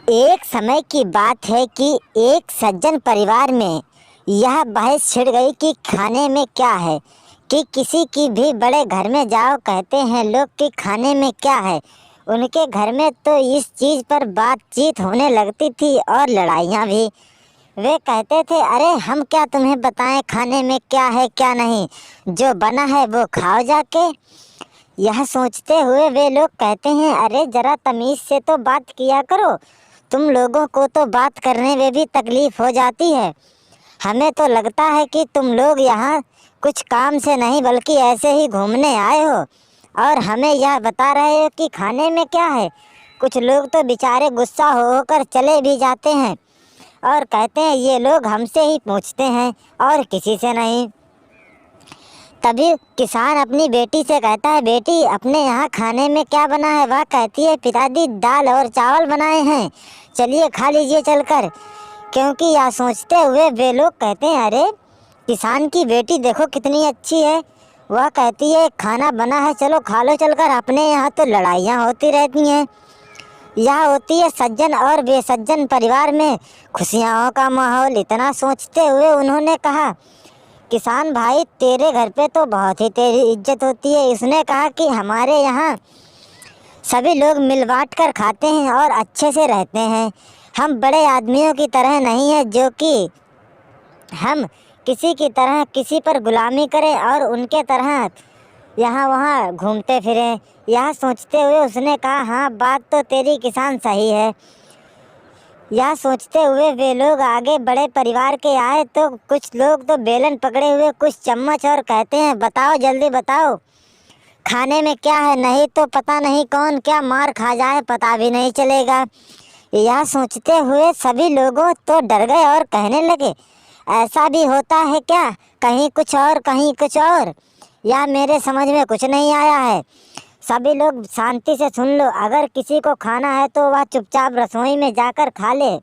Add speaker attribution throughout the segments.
Speaker 1: एक समय की बात है कि एक सज्जन परिवार में यह बहस छिड़ गई कि खाने में क्या है। कि किसी की भी बड़े घर में जाओ, कहते हैं लोग कि खाने में क्या है। उनके घर में तो इस चीज़ पर बातचीत होने लगती थी और लड़ाइयाँ भी। वे कहते थे, अरे हम क्या तुम्हें बताएं खाने में क्या है क्या नहीं, जो बना है वो खाओ जाके। यह सोचते हुए वे लोग कहते हैं, अरे ज़रा तमीज़ से तो बात किया करो, तुम लोगों को तो बात करने में भी तकलीफ़ हो जाती है। हमें तो लगता है कि तुम लोग यहाँ कुछ काम से नहीं बल्कि ऐसे ही घूमने आए हो और हमें यह बता रहे हो कि खाने में क्या है। कुछ लोग तो बेचारे गुस्सा होकर चले भी जाते हैं और कहते हैं ये लोग हमसे ही पूछते हैं और किसी से नहीं। तभी किसान अपनी बेटी से कहता है, बेटी अपने यहाँ खाने में क्या बना है। वह कहती है, पिताजी दाल और चावल बनाए हैं, चलिए खा लीजिए चलकर। क्योंकि यह सोचते हुए वे लोग कहते हैं, अरे किसान की बेटी देखो कितनी अच्छी है। वह कहती है खाना बना है, चलो खा लो चलकर। अपने यहाँ तो लड़ाइयाँ होती रहती हैं। यह होती है सज्जन और बेसज्जन परिवार में खुशियों का माहौल। इतना सोचते हुए उन्होंने कहा, किसान भाई तेरे घर पे तो बहुत ही तेरी इज्जत होती है। इसने कहा कि हमारे यहाँ सभी लोग मिल बांट कर खाते हैं और अच्छे से रहते हैं। हम बड़े आदमियों की तरह नहीं है जो कि हम किसी की तरह किसी पर गुलामी करें और उनके तरह यहाँ वहाँ घूमते फिरें। यह सोचते हुए उसने कहा, हाँ बात तो तेरी किसान सही है। यह सोचते हुए वे लोग आगे बड़े परिवार के आए तो कुछ लोग तो बेलन पकड़े हुए, कुछ चम्मच, और कहते हैं बताओ जल्दी बताओ खाने में क्या है, नहीं तो पता नहीं कौन क्या मार खा जाए, पता भी नहीं चलेगा। यह सोचते हुए सभी लोगों तो डर गए और कहने लगे, ऐसा भी होता है क्या, कहीं कुछ और कहीं कुछ और, या मेरे समझ में कुछ नहीं आया है। सभी लोग शांति से सुन लो, अगर किसी को खाना है तो वह चुपचाप रसोई में जाकर खा ले।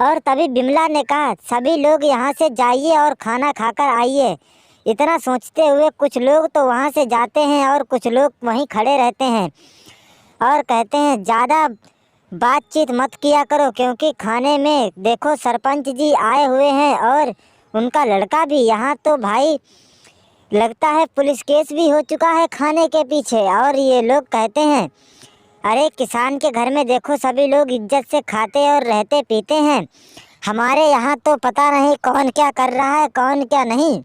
Speaker 1: और तभी बिमला ने कहा, सभी लोग यहाँ से जाइए और खाना खाकर आइए। इतना सोचते हुए कुछ लोग तो वहाँ से जाते हैं और कुछ लोग वहीं खड़े रहते हैं और कहते हैं, ज़्यादा बातचीत मत किया करो क्योंकि खाने में देखो सरपंच जी आए हुए हैं और उनका लड़का भी। यहाँ तो भाई लगता है पुलिस केस भी हो चुका है खाने के पीछे। और ये लोग कहते हैं, अरे किसान के घर में देखो सभी लोग इज्जत से खाते और रहते पीते हैं, हमारे यहाँ तो पता नहीं कौन क्या कर रहा है कौन क्या नहीं।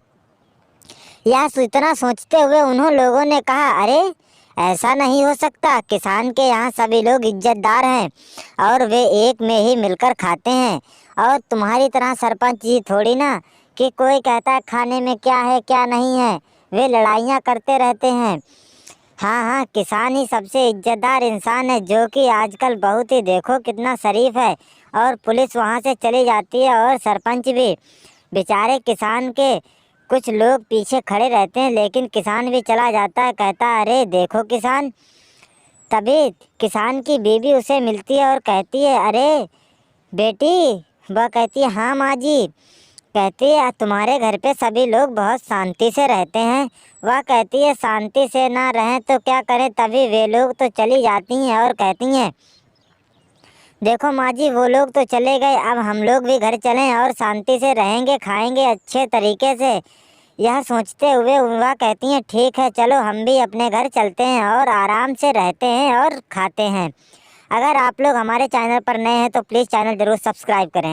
Speaker 1: यह इतना सोचते हुए उन्हों लोगों ने कहा, अरे ऐसा नहीं हो सकता, किसान के यहाँ सभी लोग इज्जतदार हैं और वे एक में ही मिलकर खाते हैं। और तुम्हारी तरह सरपंच जी थोड़ी ना कि कोई कहता है खाने में क्या है क्या नहीं है, वे लड़ाइयाँ करते रहते हैं। हाँ हाँ, किसान ही सबसे इज्जतदार इंसान है जो कि आजकल बहुत ही देखो कितना शरीफ है। और पुलिस वहाँ से चली जाती है और सरपंच भी। बेचारे किसान के कुछ लोग पीछे खड़े रहते हैं लेकिन किसान भी चला जाता है, कहता है, अरे देखो किसान। तभी किसान की बीवी उसे मिलती है और कहती है, अरे बेटी। वह कहती है, हाँ माँ जी। कहती है, तुम्हारे घर पे सभी लोग बहुत शांति से रहते हैं। वह कहती है, शांति से ना रहें तो क्या करें। तभी वे लोग तो चली जाती हैं और कहती हैं, देखो माँ जी वो लोग तो चले गए, अब हम लोग भी घर चलें और शांति से रहेंगे खाएंगे अच्छे तरीके से। यह सोचते हुए वह कहती हैं, ठीक है चलो हम भी अपने घर चलते हैं और आराम से रहते हैं और खाते हैं। अगर आप लोग हमारे चैनल पर नए हैं तो प्लीज़ चैनल ज़रूर सब्सक्राइब करें।